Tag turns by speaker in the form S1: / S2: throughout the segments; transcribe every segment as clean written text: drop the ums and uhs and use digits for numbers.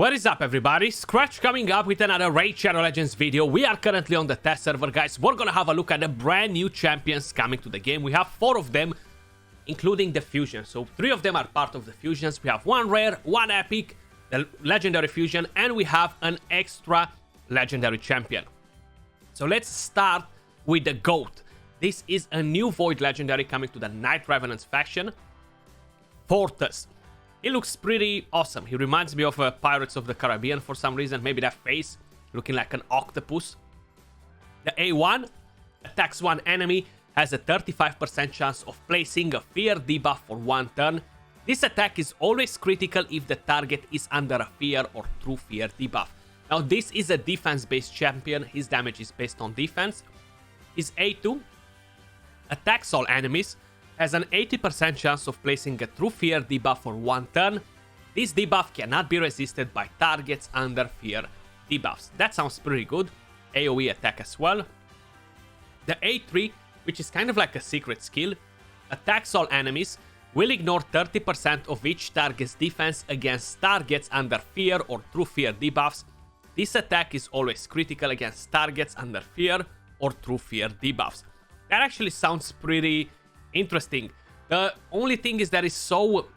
S1: What is up, everybody? Skratch coming up with another Raid Shadow Legends video. We are currently on the test server, guys. We're gonna have a look at the brand new champions coming to the game. We have 4 of them, including the fusion. So 3 of them are part of the fusions. We have 1 rare, 1 epic, the legendary fusion, and we have an extra legendary champion. So let's start with the GOAT. This is a new Void legendary coming to the Night Revenants faction. Fortus. He looks pretty awesome. He reminds me of Pirates of the Caribbean for some reason. Maybe that face, looking like an octopus. The A1 attacks one enemy, has a 35% chance of placing a fear debuff for 1 turn. This attack is always critical if the target is under a fear or true fear debuff. Now this is a defense-based champion. His damage is based on defense. His A2 attacks all enemies, has an 80% chance of placing a true fear debuff for 1 turn. This debuff cannot be resisted by targets under fear debuffs. That sounds pretty good. AoE attack as well. The A3, which is kind of like a secret skill, attacks all enemies, will ignore 30% of each target's defense against targets under fear or true fear debuffs. This attack is always critical against targets under fear or true fear debuffs. That actually sounds pretty interesting. The only thing is that it's so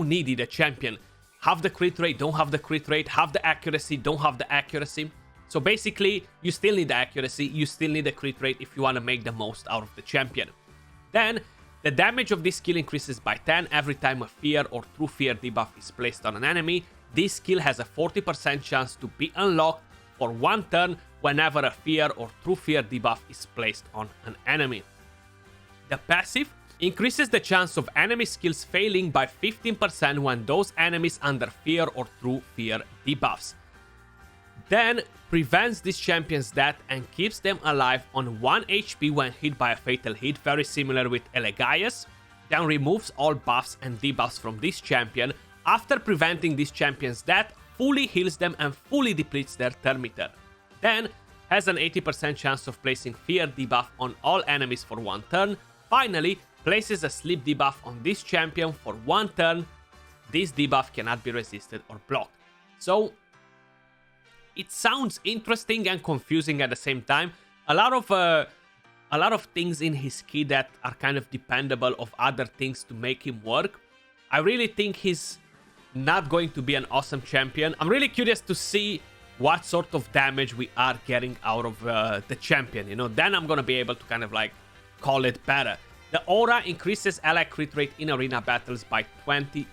S1: needy, the champion. Have the crit rate, don't have the crit rate. Have the accuracy, don't have the accuracy. So basically, you still need the accuracy, you still need the crit rate if you want to make the most out of the champion. Then, the damage of this skill increases by 10 every time a fear or true fear debuff is placed on an enemy. This skill has a 40% chance to be unlocked for 1 turn whenever a fear or true fear debuff is placed on an enemy. The passive increases the chance of enemy skills failing by 15% when those enemies under fear or true fear debuffs. Then prevents this champion's death and keeps them alive on 1 HP when hit by a fatal hit, very similar with Elegias. Then removes all buffs and debuffs from this champion. After preventing this champion's death, fully heals them and fully depletes their turn meter. Then has an 80% chance of placing fear debuff on all enemies for 1 turn. Finally, places a sleep debuff on this champion for 1 turn. This debuff cannot be resisted or blocked. So, it sounds interesting and confusing at the same time. A lot of things in his key that are kind of dependable of other things to make him work. I really think he's not going to be an awesome champion. I'm really curious to see what sort of damage we are getting out of the champion, you know. Then I'm gonna be able to kind of like call it better. The aura increases ally crit rate in arena battles by 25%.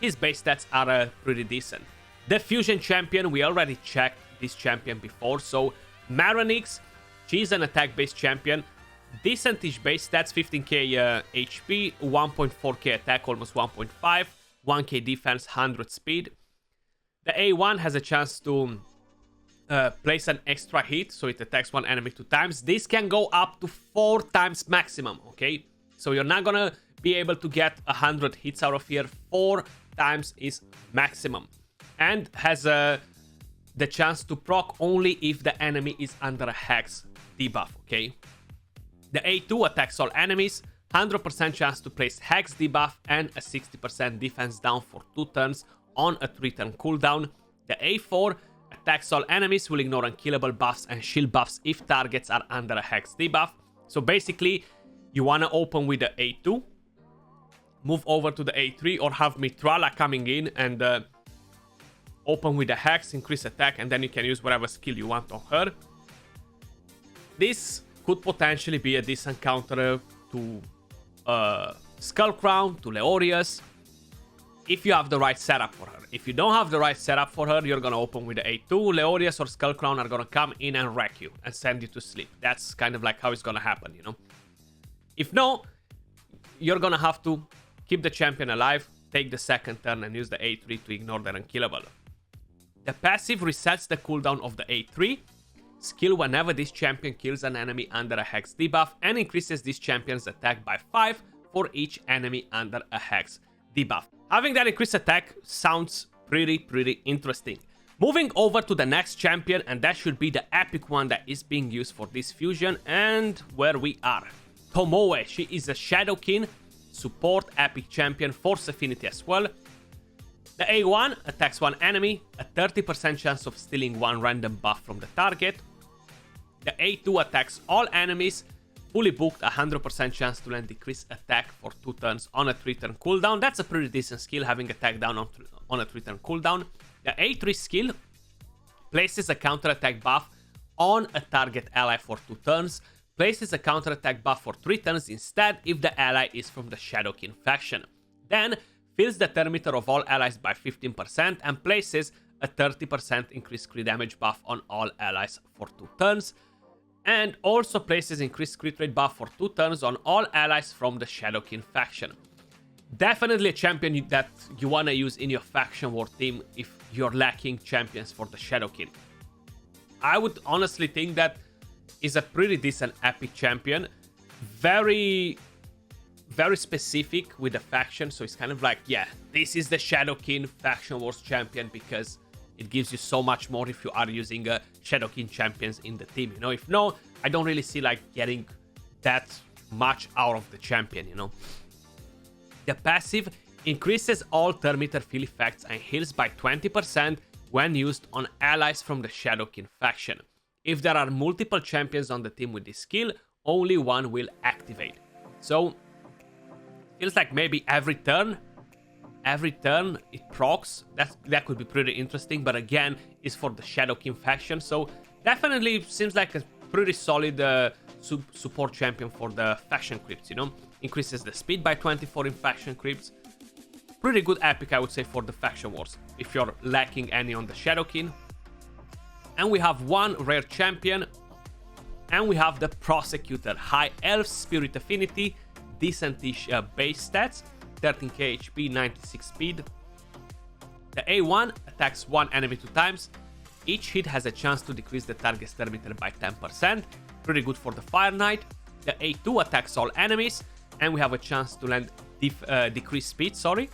S1: His base stats are pretty decent. The fusion champion, we already checked this champion before. So Maronex, she's an attack based champion. Decentish base stats, 15k HP, 1.4k attack, almost 1.5, 1k defense, 100 speed. The A1 has a chance to place an extra hit, so it attacks one enemy 2 times. This can go up to 4 times maximum, okay? So you're not gonna be able to get 100 hits out of here. 4 times is maximum. And has the chance to proc only if the enemy is under a hex debuff, okay? The A2 attacks all enemies, 100% chance to place hex debuff and a 60% defense down for 2 turns on a 3-turn cooldown. The A4 attacks all enemies, will ignore unkillable buffs and shield buffs if targets are under a hex debuff. So basically, you want to open with the A2, move over to the A3, or have Mitrala coming in and open with the hex, increase attack, and then you can use whatever skill you want on her. This could potentially be a decent counter to Skullcrown, to Leorius, if you have the right setup for her. If you don't have the right setup for her, you're gonna open with the A2. Leorius or Skullcrown are gonna come in and wreck you and send you to sleep. That's kind of like how it's gonna happen, you know? If no, you're gonna have to keep the champion alive, take the 2nd turn and use the A3 to ignore their unkillable. The passive resets the cooldown of the A3 skill whenever this champion kills an enemy under a hex debuff and increases this champion's attack by 5 for each enemy under a hex debuff. Having that increased attack sounds pretty interesting. Moving over to the next champion, and that should be the epic one that is being used for this fusion, and where we are. Tomoe, she is a Shadowkin support epic champion, Force Affinity as well. The A1 attacks one enemy, a 30% chance of stealing one random buff from the target. The A2 attacks all enemies, fully booked, 100% chance to land decreased attack for 2 turns on a 3-turn cooldown. That's a pretty decent skill, having attack down on a 3-turn cooldown. The A3 skill places a counterattack buff on a target ally for 2 turns, places a counterattack buff for 3 turns instead if the ally is from the Shadowkin faction. Then fills the turn meter of all allies by 15% and places a 30% increased crit damage buff on all allies for 2 turns. And also places increased crit rate buff for 2 turns on all allies from the Shadowkin faction. Definitely a champion that you want to use in your faction war team if you're lacking champions for the Shadowkin. I would honestly think that is a pretty decent epic champion. Very specific with the faction, so it's kind of like, yeah, this is the Shadowkin Faction Wars champion because it gives you so much more if you are using Shadowkin champions in the team, you know. If no, I don't really see like getting that much out of the champion, you know. The passive increases all turn meter fill effects and heals by 20% when used on allies from the Shadowkin faction. If there are multiple champions on the team with this skill, only one will activate. So feels like maybe every turn it procs. That could be pretty interesting, but again, it's for the Shadowkin faction, so definitely seems like a pretty solid support champion for the faction crypts, you know. Increases the speed by 24 in faction crypts. Pretty good epic, I would say, for the faction wars if you're lacking any on the Shadowkin. And we have one rare champion, and we have the Prosecuted. High Elf Spirit Affinity, decentish base stats, 13k HP, 96 speed. The A1 attacks one enemy 2 times. Each hit has a chance to decrease the target's turn meter by 10%. Pretty good for the Fire Knight. The A2 attacks all enemies, and we have a chance to land decreased speed, sorry.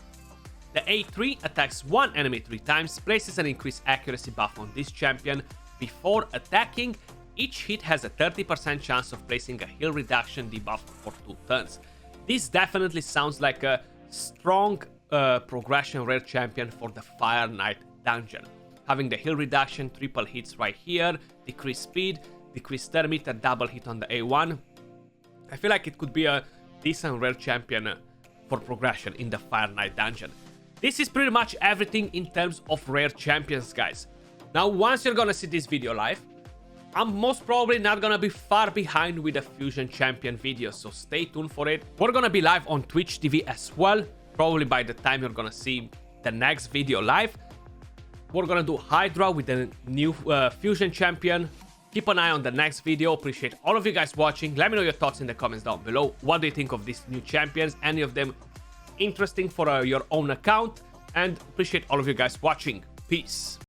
S1: The A3 attacks one enemy 3 times, places an increased accuracy buff on this champion before attacking. Each hit has a 30% chance of placing a heal reduction debuff for 2 turns. This definitely sounds like a strong progression rare champion for the Fire Knight dungeon. Having the heal reduction, triple hits right here, decreased speed, decreased turn meter, double hit on the A1. I feel like it could be a decent rare champion for progression in the Fire Knight dungeon. This is pretty much everything in terms of rare champions, guys. Now, once you're gonna see this video live, I'm most probably not gonna be far behind with the Fusion Champion video, so stay tuned for it. We're gonna be live on Twitch TV as well, probably by the time you're gonna see the next video live. We're gonna do Hydra with the new Fusion Champion. Keep an eye on the next video. Appreciate all of you guys watching. Let me know your thoughts in the comments down below. What do you think of these new champions? Any of them interesting for your own account? And appreciate all of you guys watching. Peace.